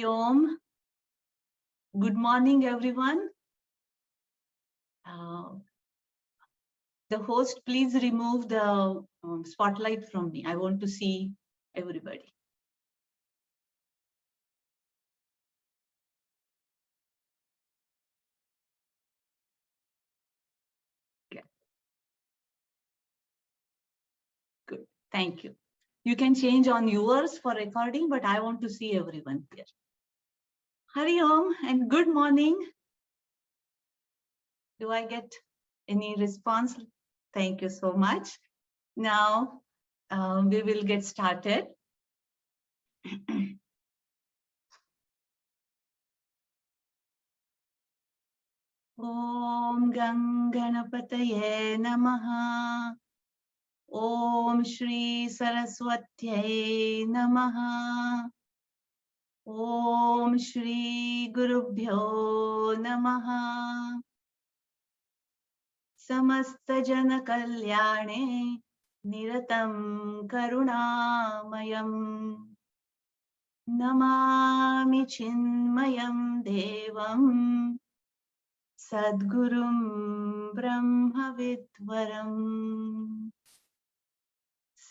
Hari Om. Good morning, everyone. The host, please remove the spotlight from me. I want to see everybody. Yeah. Good. Thank you. You can change on yours for recording, but I want to see everyone here. Hari Om and good morning. Do I get any response? Thank you so much. Now we will get started. Om Ganganapataye Namaha. Om Shri Saraswatyai Namaha. Om Shri Gurubhyo Namaha. Samasta Jana Kalyane Niratam Karunamayam. Namami Chinmayam Devam Sadgurum Brahma Vidvaram.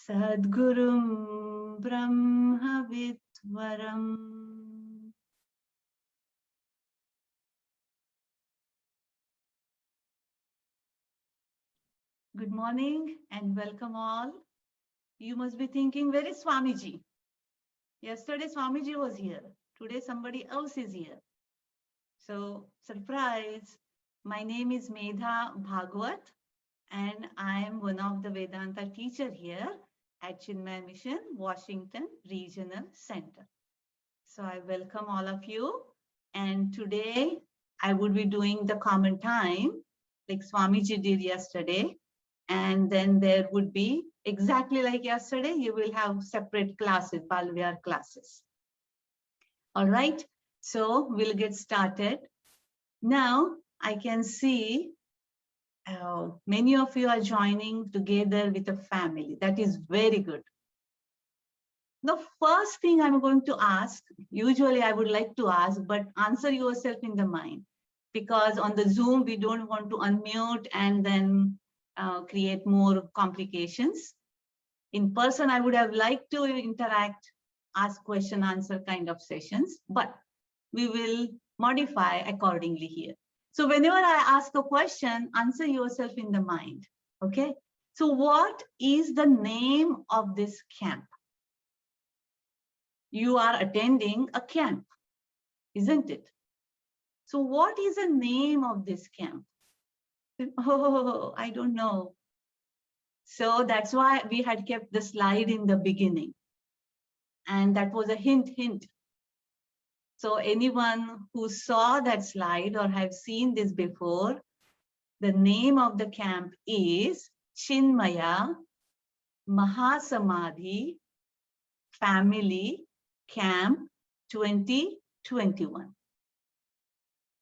Sadgurum Brahma Vidvaram. Good morning and welcome all. You must be thinking, where is Swamiji? Yesterday Swamiji was here. Today somebody else is here. So, surprise. My name is Medha Bhagwat and I am one of the Vedanta teacher here at Chinmaya Mission, Washington Regional Center. So I welcome all of you. And today I would be doing the common time like Swamiji did yesterday. And then there would be exactly like yesterday, you will have separate classes, Balviyar classes. All right, so we'll get started. Now I can see many of you are joining together with a family. That is very good. The first thing I'm going to ask, usually I would like to ask, but answer yourself in the mind, because on the Zoom, we don't want to unmute and then create more complications. In person, I would have liked to interact, ask question, answer kind of sessions, but we will modify accordingly here. So whenever I ask a question, answer yourself in the mind, okay? So what is the name of this camp? You are attending a camp, isn't it? So what is the name of this camp? Oh, I don't know. So that's why we had kept the slide in the beginning. And that was a hint. So anyone who saw that slide or have seen this before, the name of the camp is Chinmaya Mahasamadhi Family Camp 2021.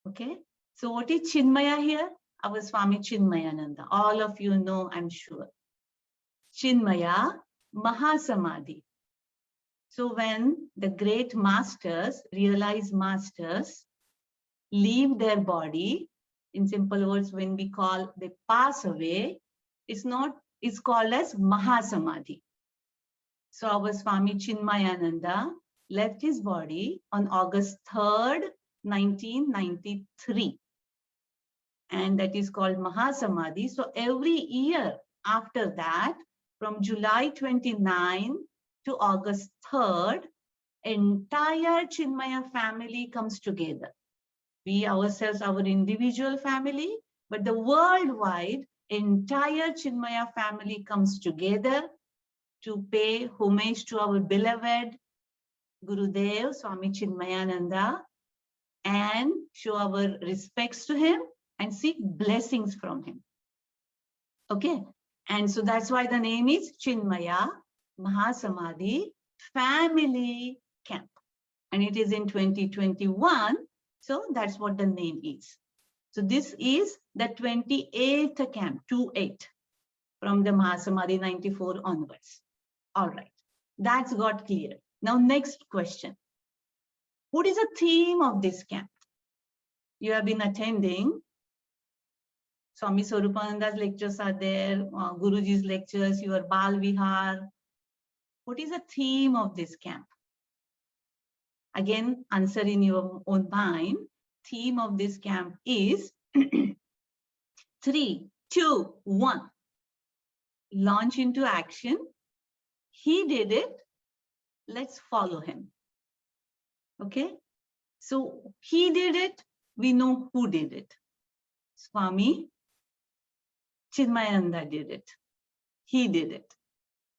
Okay, so what is Chinmaya here? Our Swami Chinmayananda. All of you know, I'm sure. Chinmaya Mahasamadhi. So when the great masters, realized masters, leave their body, in simple words, when we call they pass away, it's called as Mahasamadhi. So our Swami Chinmayananda left his body on August 3rd, 1993. And that is called Mahasamadhi. So every year after that, from July 29 to August 3rd, entire Chinmaya family comes together. We ourselves, our individual family, but the worldwide entire Chinmaya family comes together to pay homage to our beloved Gurudev, Swami Chinmayananda, and show our respects to him and seek blessings from him. Okay, and so that's why the name is Chinmaya Mahasamadhi Family Camp. And it is in 2021, so that's what the name is. So this is the 28th camp, 28, from the Mahasamadhi 94 onwards. All right, that's got clear. Now next question. What is the theme of this camp? You have been attending. Swami Swarupananda's lectures are there, Guruji's lectures, your Bal Vihar. What is the theme of this camp? Again, answer in your own mind. Theme of this camp is 3, 2, 1. Launch into action. He did it. Let's follow him. Okay. So he did it. We know who did it. Swami Chinmayananda did it. He did it.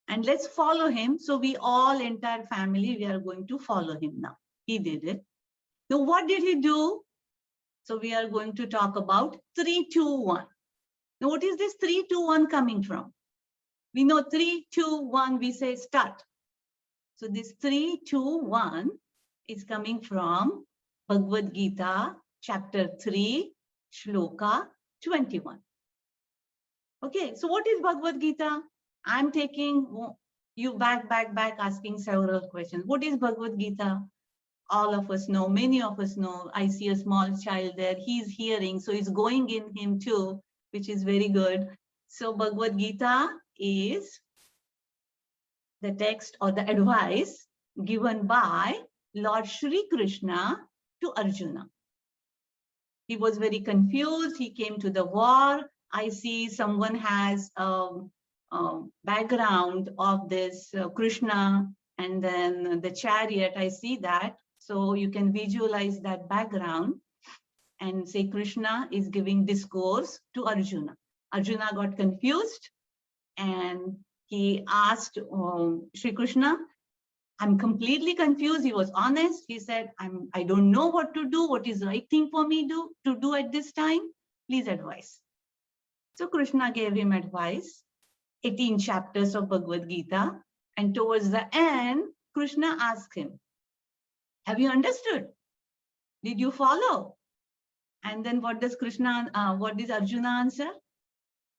And let's follow him. So we all, entire family, we are going to follow him now. He did it. So what did he do? So we are going to talk about 3, 2, 1. Now what is this 3, 2, 1 coming from? We know 3, 2, 1, we say start. So this 3, 2, 1 is coming from Bhagavad Gita, chapter 3, shloka 21. Okay, so what is Bhagavad Gita? I'm taking you back, asking several questions. What is Bhagavad Gita? All of us know, many of us know. I see a small child there. He's hearing, so it's going in him too, which is very good. So Bhagavad Gita is the text or the advice given by Lord Shri Krishna to Arjuna. He was very confused. He came to the war. I see someone has background of this Krishna and then the chariot. I see that. So you can visualize that background and say Krishna is giving discourse to Arjuna. Arjuna got confused and he asked Shri Krishna, I'm completely confused. He was honest. He said, I don't know what to do. What is the right thing for me to do at this time? Please advise. So Krishna gave him advice, 18 chapters of Bhagavad Gita. And towards the end, Krishna asked him, have you understood? Did you follow? And then what does Arjuna answer?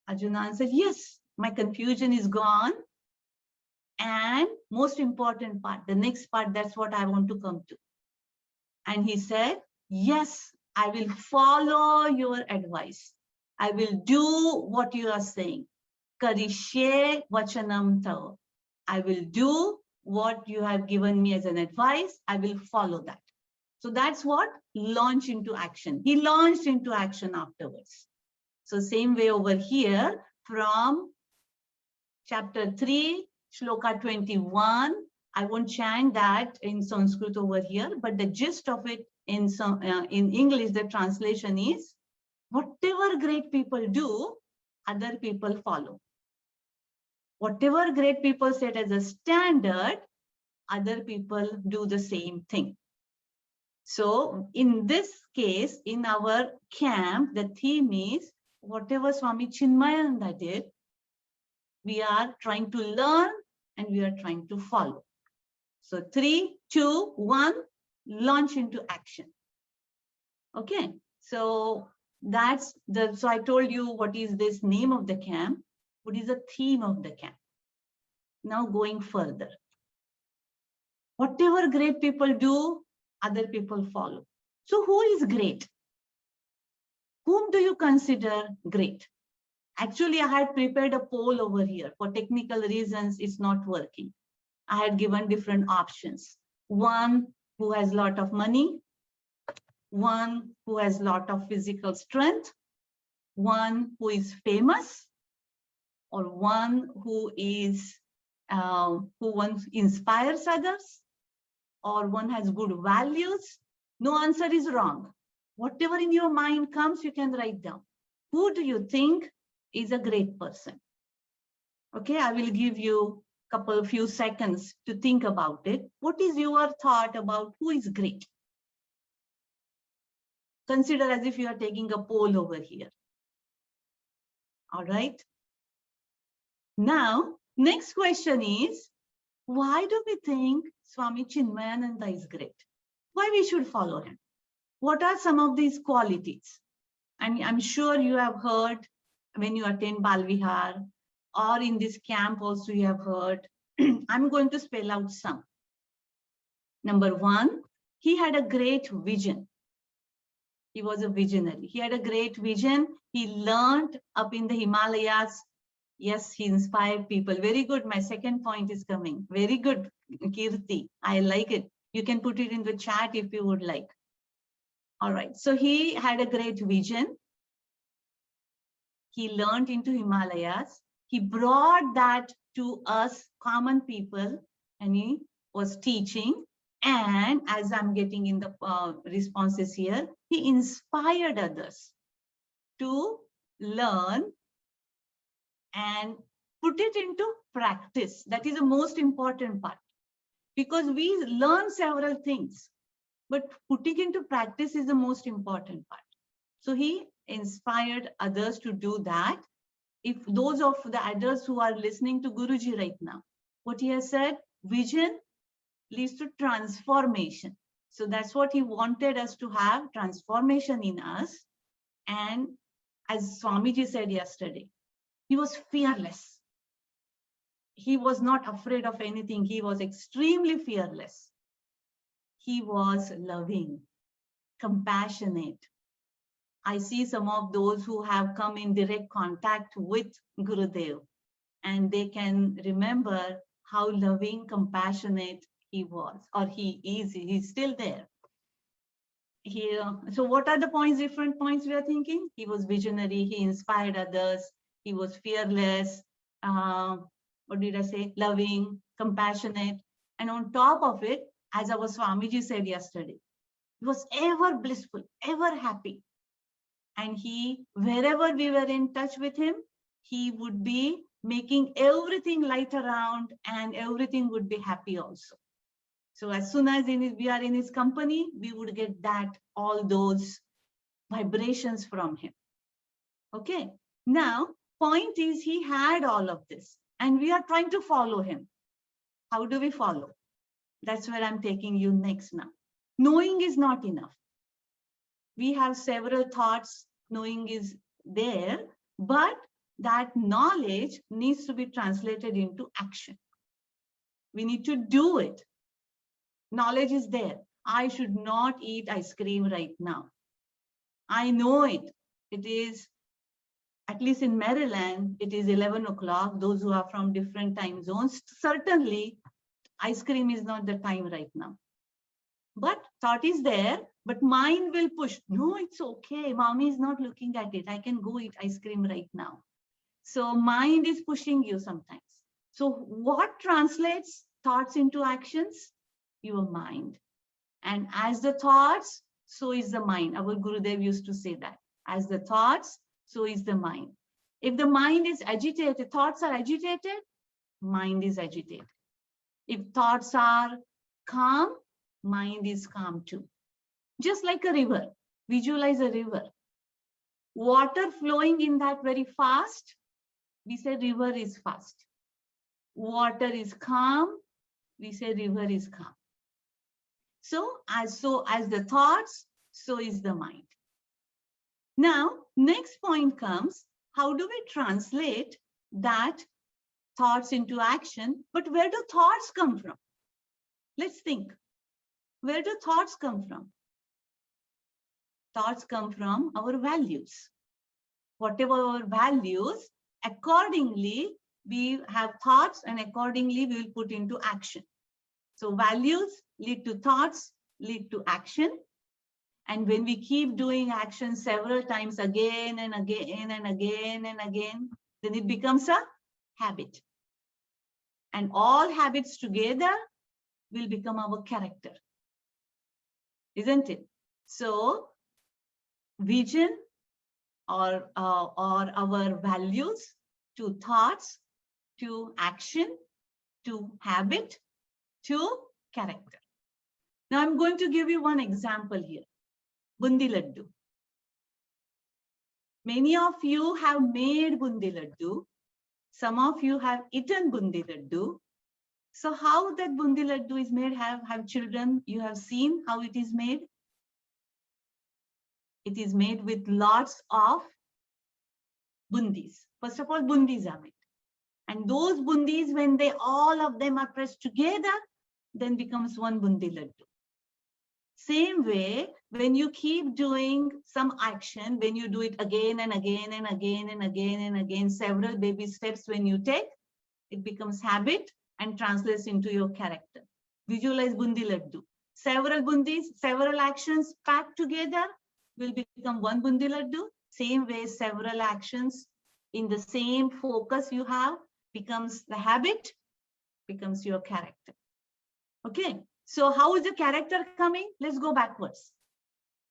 Arjuna answered, yes, my confusion is gone. And most important part, the next part, that's what I want to come to. And he said, yes, I will follow your advice. I will do what you are saying. Karishye vachanam tava. I will do what you have given me as an advice. I will follow that. So that's what launch into action. He launched into action afterwards. So same way over here from chapter 3, shloka 21. I won't chant that in Sanskrit over here, but the gist of it in English, the translation is, whatever great people do, other people follow. Whatever great people set as a standard, other people do the same thing. So in this case, in our camp, the theme is whatever Swami Chinmayananda did, we are trying to learn and we are trying to follow. So 3, 2, 1, launch into action. Okay, so that's so I told you what is this name of the camp, what is the theme of the camp. Now going further. Whatever great people do, other people follow. So who is great? Whom do you consider great? Actually, I had prepared a poll over here. For technical reasons, it's not working. I had given different options. One who has a lot of money, one who has a lot of physical strength, one who is famous, or one who is who one inspires others, or one has good values. No answer is wrong. Whatever in your mind comes, you can write down. Who do you think is a great person? Okay, I will give you few seconds to think about it. What is your thought about who is great? Consider as if you are taking a poll over here. All right. Now, next question is, why do we think Swami Chinmayananda is great? Why we should follow him? What are some of these qualities? And I'm sure you have heard when you attend Bal Vihar, or in this camp also you have heard. I'm going to spell out some. Number 1, he had a great vision. He was a visionary. He had a great vision. He learned up in the Himalayas. Yes, he inspired people. Very good. My second point is coming. Very good, Kirti. I like it. You can put it in the chat if you would like. All right. So he had a great vision. He learned into Himalayas. He brought that to us common people, and he was teaching. And as I'm getting in the responses here, he inspired others to learn and put it into practice. That is the most important part, because we learn several things, but putting into practice is the most important part. So he inspired others to do that. If those of the adults who are listening to Guruji right now, what he has said, vision leads to transformation. So that's what he wanted us to have, transformation in us. And as Swamiji said yesterday, he was fearless. He was not afraid of anything. He was extremely fearless. He was loving, compassionate. I see some of those who have come in direct contact with Gurudev, and they can remember how loving, compassionate he was, or he is. He's still there. Here, so what are the points, different points we are thinking? He was visionary, he inspired others, he was fearless, what did I say? Loving, compassionate. And on top of it, as our Swamiji said yesterday, he was ever blissful, ever happy. And he, wherever we were in touch with him, he would be making everything light around, and everything would be happy also. So as soon as we are in his company, we would get that, all those vibrations from him. Okay. Now, point is, he had all of this, and we are trying to follow him. How do we follow? That's where I'm taking you next now. Knowing is not enough. We have several thoughts, knowing is there, but that knowledge needs to be translated into action. We need to do it. Knowledge is there. I should not eat ice cream right now. I know it. It is, at least in Maryland, it is 11 o'clock. Those who are from different time zones, certainly ice cream is not the time right now. But thought is there, but mind will push. No, it's okay. Mommy is not looking at it. I can go eat ice cream right now. So mind is pushing you sometimes. So what translates thoughts into actions? Your mind. And as the thoughts, so is the mind. Our Gurudev used to say that. As the thoughts, so is the mind. If the mind is agitated, thoughts are agitated, mind is agitated. If thoughts are calm, mind is calm too. Just like a river. Visualize a river. Water flowing in that very fast, we say river is fast. Water is calm, we say river is calm. So as the thoughts, so is the mind. Now, next point comes, how do we translate that thoughts into action? But where do thoughts come from? Let's think. Where do thoughts come from? Thoughts come from our values. Whatever our values, accordingly, we have thoughts, and accordingly, we will put into action. So values lead to thoughts, lead to action. And when we keep doing action several times again and again and again and again, then it becomes a habit. And all habits together will become our character. Isn't it? So vision or our values to thoughts, to action, to habit, to character. Now I'm going to give you one example here. Bundi laddu. Many of you have made bundi laddu. Some of you have eaten bundi laddu. So how that bundi laddu is made, have children, you have seen how it is made. It is made with lots of bundis. First of all, bundis are made. And those bundis, when all of them are pressed together, then becomes one bundi laddu. Same way, when you keep doing some action, when you do it again and again and again and again and again, several baby steps when you take, it becomes habit and translates into your character. Visualize bundi laddu. Several bundis, several actions packed together will become one bundi laddu. Same way, several actions in the same focus you have becomes the habit, becomes your character. Okay, so how is the character coming? Let's go backwards.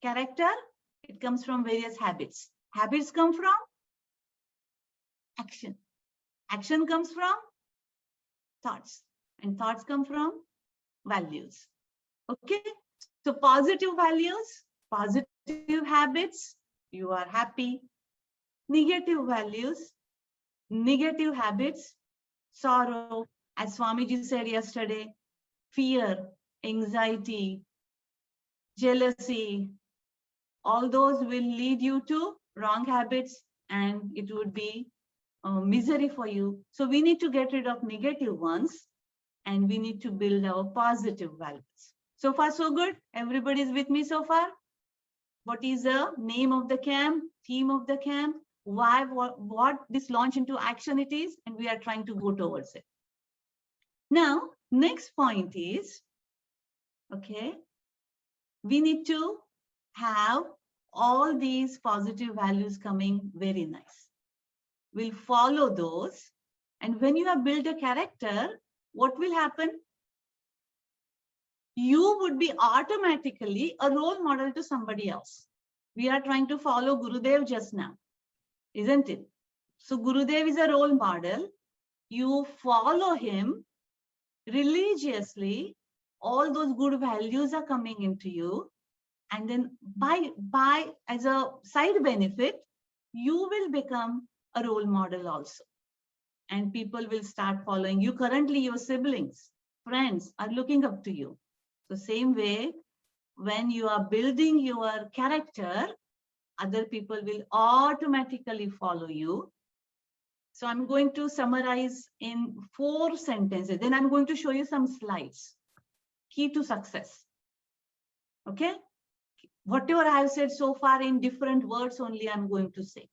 Character, it comes from various habits. Habits come from action. Action comes from thoughts, and thoughts come from values. Okay, so positive values, positive habits, you are happy. Negative values, negative habits, sorrow, as Swamiji said yesterday, fear, anxiety, jealousy, all those will lead you to wrong habits, and it would be misery for you. So we need to get rid of negative ones, and we need to build our positive values. So far, so good. Everybody is with me so far? What is the name of the camp, theme of the camp, why, what this launch into action it is, and we are trying to go towards it. Now, next point is, okay, we need to have all these positive values coming very nice. We'll follow those. And when you have built a character, what will happen? You would be automatically a role model to somebody else. We are trying to follow Gurudev just now, isn't it? So Gurudev is a role model. You follow him religiously. All those good values are coming into you. And then by as a side benefit, you will become a role model also. And people will start following you. Currently, your siblings, friends are looking up to you. So same way, when you are building your character, other people will automatically follow you. So I'm going to summarize in 4 sentences. Then I'm going to show you some slides. Key to success. Okay? Whatever I have said so far in different words only I'm going to say.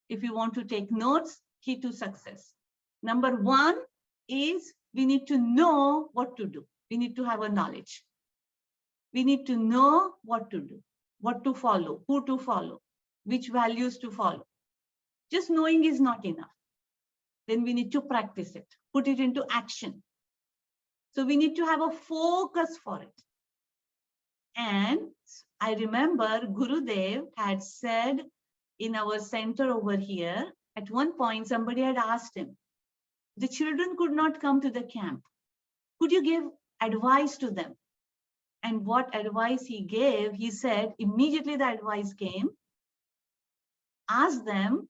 If you want to take notes, key to success. Number 1 is we need to know what to do. We need to have a knowledge. We need to know what to do, what to follow, who to follow, which values to follow. Just knowing is not enough. Then we need to practice it, put it into action. So we need to have a focus for it. And I remember Gurudev had said in our center over here, at one point, somebody had asked him, the children could not come to the camp. Could you give advice to them? And what advice he gave, he said, immediately the advice came, ask them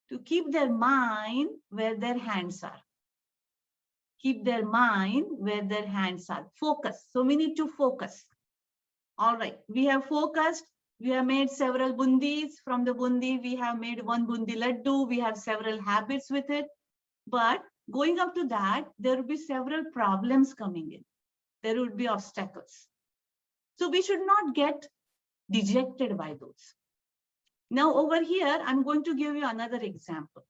to keep their mind where their hands are. Keep their mind where their hands are. Focus. So we need to focus. All right, we have focused. We have made several bundis. From the bundi, we have made one bundi laddu. We have several habits with it. But going up to that, there will be several problems coming in. There will be obstacles. So we should not get dejected by those. Now over here, I'm going to give you another example.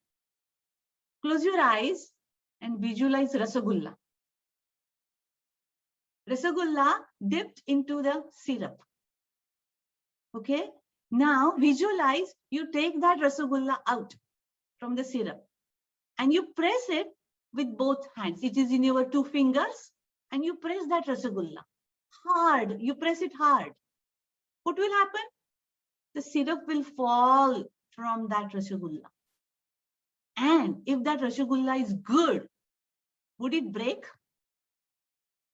Close your eyes and visualize Rasagulla. Rasagulla dipped into the syrup. Okay. Now visualize you take that Rasagulla out from the syrup and you press it with both hands. It is in your 2 fingers and you press that Rasagulla hard. You press it hard. What will happen? The syrup will fall from that Rasagulla. And if that Rasagulla is good, would it break?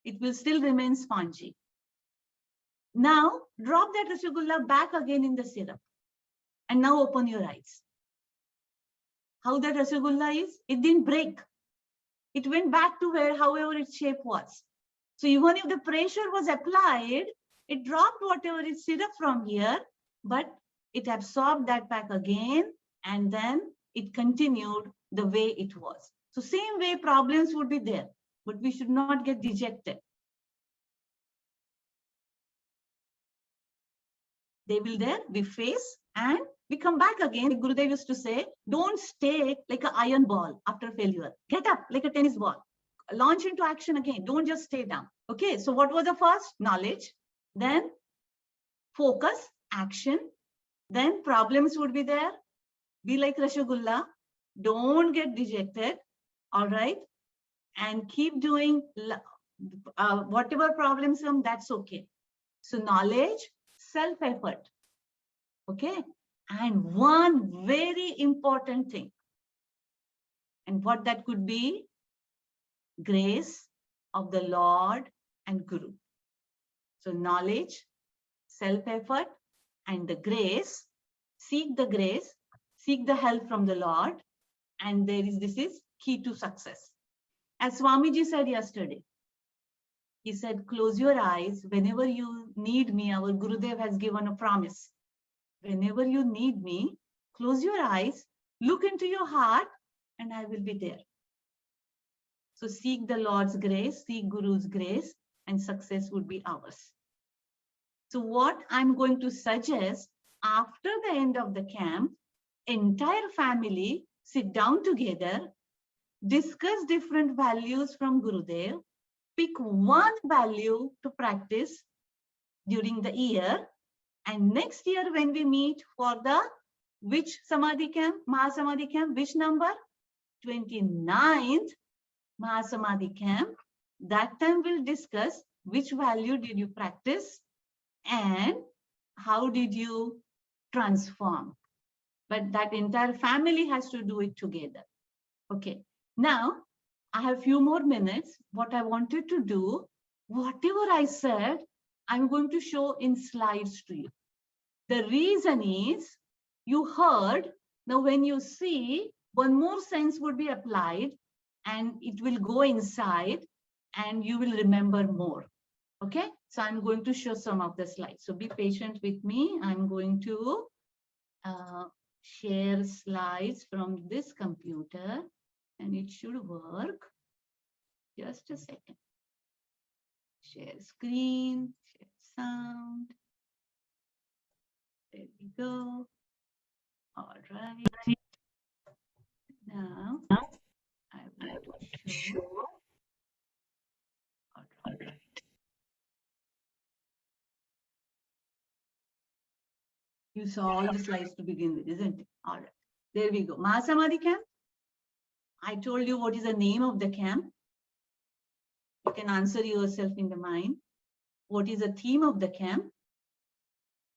It will still remain spongy. Now, drop that Rasagulla back again in the syrup. And now open your eyes. How that Rasagulla is? It didn't break. It went back to where, however its shape was. So even if the pressure was applied, it dropped whatever is syrup from here, but it absorbed that back again, and then it continued the way it was. So same way problems would be there, but we should not get dejected. They will there, we face and we come back again. Like Gurudev used to say, don't stay like an iron ball after failure. Get up like a tennis ball. Launch into action again. Don't just stay down. Okay, so what was the first? Knowledge. Then focus, action. Then problems would be there. Be like Rashagulla. Don't get dejected. All right. And keep doing whatever problems come, that's okay. So knowledge, self-effort. Okay. And one very important thing. And what that could be? Grace of the Lord and Guru. So knowledge, self-effort, and the grace. Seek the grace, seek the help from the Lord. And this is key to success. As Swamiji said yesterday, he said, close your eyes. Whenever you need me, our Gurudev has given a promise. Whenever you need me, close your eyes, look into your heart, and I will be there. So seek the Lord's grace, seek Guru's grace, and success would be ours. So what I'm going to suggest, after the end of the camp, entire family sit down together, discuss different values from Gurudev, pick one value to practice during the year, and next year when we meet for the which Samadhi camp, Mahasamadhi camp, which number? 29th Mahasamadhi camp. That time we'll discuss which value did you practice and how did you transform. But that entire family has to do it together. Okay. Now, I have a few more minutes. What I wanted to do, whatever I said, I'm going to show in slides to you. The reason is you heard, now when you see, one more sense would be applied and it will go inside and you will remember more. Okay, so I'm going to show some of the slides. So be patient with me. I'm going to share slides from this computer and it should work. Just a second. Share screen, share sound. There we go. All right. Now I want to show. All right. You saw all the slides to begin with, isn't it? All right. There we go. Mahasamadhi camp. I told you what is the name of the camp. You can answer yourself in the mind. What is the theme of the camp?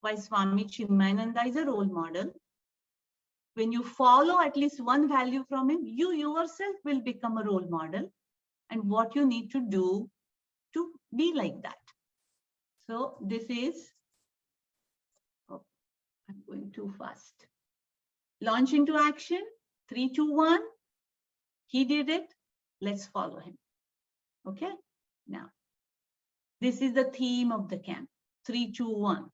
Why Swami Chinmayananda is a role model. When you follow at least one value from him, you yourself will become a role model. And what you need to do to be like that. So this is, oh, I'm going too fast. Launch into action, 3, 2, 1. He did it. Let's follow him. Okay. Now, this is the theme of the camp. 3, 2, 1.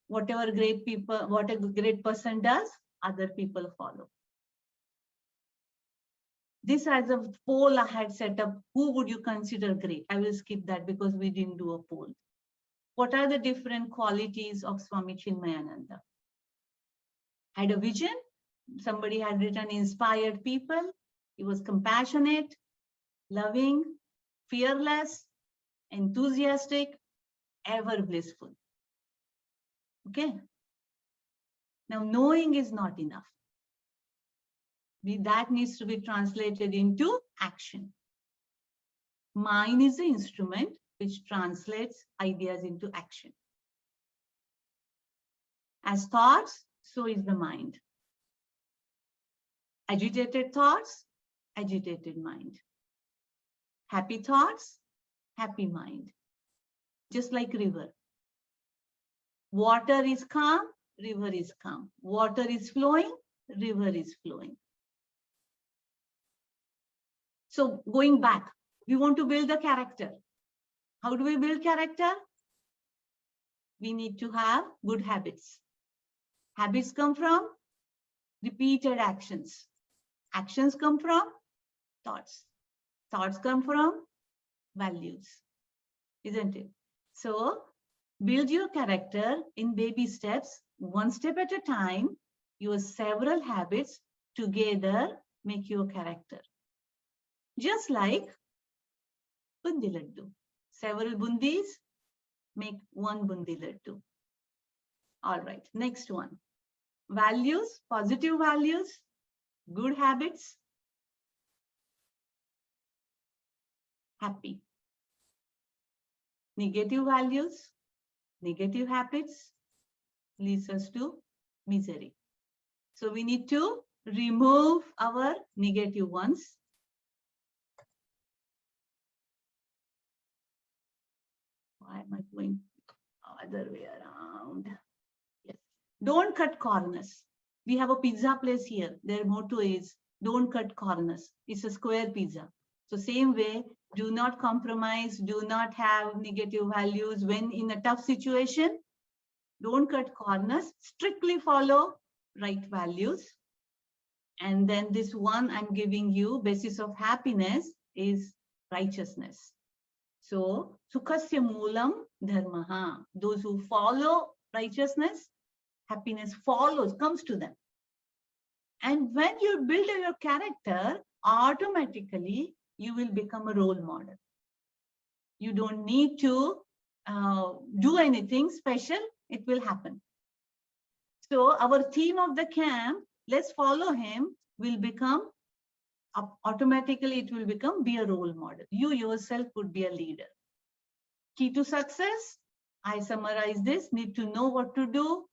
Whatever great people, what a great person does, other people follow. This as a poll I had set up. Who would you consider great? I will skip that because we didn't do a poll. What are the different qualities of Swami Chinmayananda? Had a vision. Somebody had written inspired people. He was compassionate, loving, fearless, enthusiastic, ever blissful. Okay. Now, knowing is not enough. That needs to be translated into action. Mind is the instrument which translates ideas into action. As thoughts, so is the mind. Agitated thoughts, agitated mind. Happy thoughts, happy mind. Just like river. Water is calm, river is calm. Water is flowing, river is flowing. So going back, we want to build the character. How do we build character? We need to have good habits. Habits come from repeated actions. Actions come from thoughts. Thoughts come from values, isn't it? So Build your character in baby steps, one step at a time. Your several habits together make your character. Just like bundi laddu. Several bundis make one bundi laddu. All right, next one. Values, positive values, good habits, happy. Negative values, negative habits leads us to misery. So we need to remove our negative ones. Why am I going other way around? Yes. Don't cut corners. We have a pizza place here. Their motto is don't cut corners. It's a square pizza. So same way, do not compromise, do not have negative values when in a tough situation. Don't cut corners, strictly follow right values. And then this one I'm giving you, basis of happiness is righteousness. So, sukhasya moolam dharmaha. Those who follow righteousness, happiness follows, comes to them. And when you build your character, automatically you will become a role model. You don't need to do anything special, it will happen. So our theme of the camp, let's follow him, will become, automatically it will become, be a role model. You yourself would be a leader. Key to success, I summarize this, need to know what to do,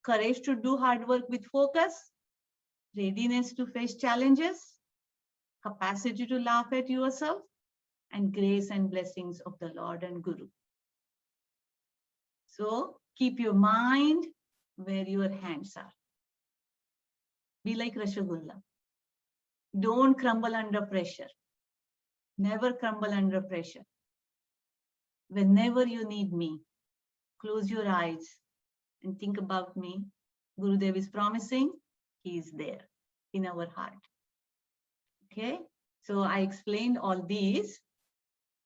courage to do hard work with focus, readiness to face challenges, capacity to laugh at yourself, and grace and blessings of the Lord and Guru. So keep your mind where your hands are. Be like Rasgulla. Don't crumble under pressure. Never crumble under pressure. Whenever you need me, close your eyes and think about me. Gurudev is promising, he is there in our heart. Okay, so I explained all these.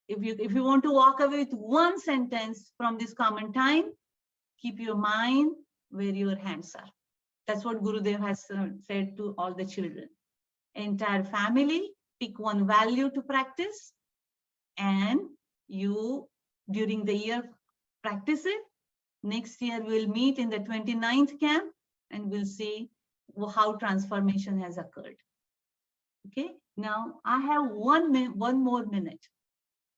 If you want to walk away with one sentence from this common time, keep your mind where your hands are. That's what Gurudev has said to all the children. Entire family, pick one value to practice, and you, during the year, practice it. Next year, we'll meet in the 29th camp, and we'll see how transformation has occurred. Okay, now I have 1 more minute.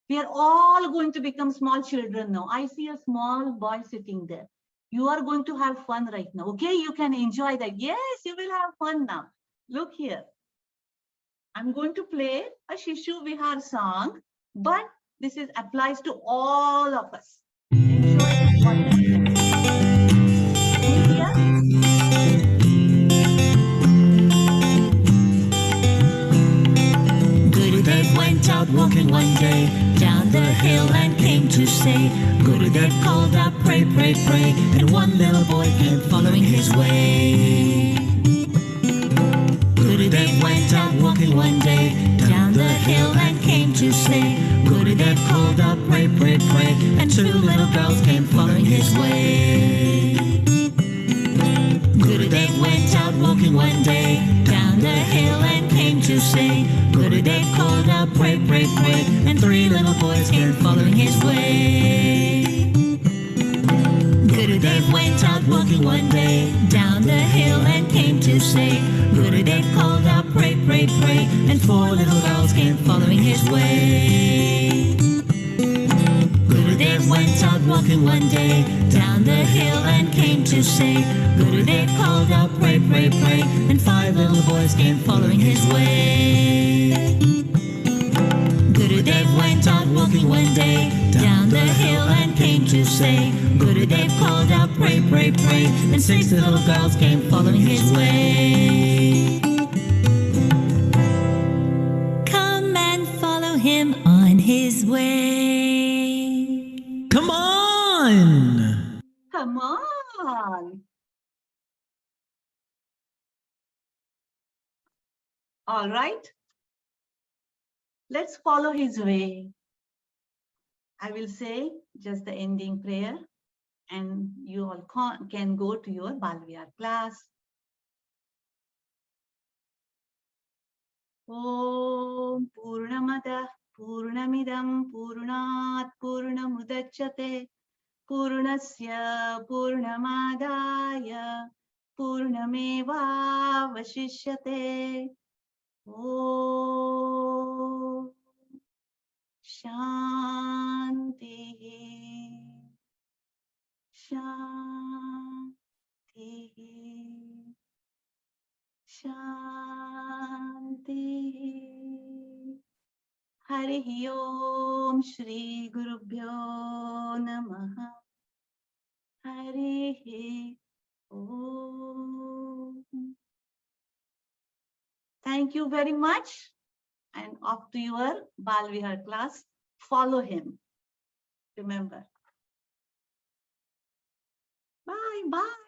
We are all going to become small children now. I see a small boy sitting there. You are going to have fun right now. Okay, you can enjoy that. Yes, you will have fun now. Look here. I'm going to play a Shishu Vihar song, but this applies to all of us. Enjoy it. Gurudev went out walking one day down the hill and came to say, Gurudev called out, pray, pray, pray, and one little boy came following his way. Gurudev went out walking one day down the hill and came to say, Gurudev called out, pray, pray, pray, and two little girls came following his way. Gurudev went out walking one day down the hill and came to say, Gurudev called out, pray, pray, pray, and three little boys came following his way. Gurudev went out walking one day down the hill and came to say, Gurudev called out, pray, pray, pray, and four little girls came following his way. Gurudev went out walking one day down the hill and came to say, Gurudev called out, pray, pray, pray, and five little boys came following his way. Gurudev went out walking one day down the hill and came to say, Gurudev called out, pray, pray, pray, and six little girls came following his way. Come and follow him on his way. Come on! Come on! All right. Let's follow his way. I will say just the ending prayer. and you all can go to your Balvihar class. Om Purnamada Purnamidam Purnat Purnamudachyate Purnasya Purnamadaya Purnameva Vashishyate. Om Shanti Shanti Shanti. Harihi Om Shri Gurubhyo Namaha. Harihi Om. Thank you very much. And off to your Balvihar class. Follow him. Remember. Bye. Bye.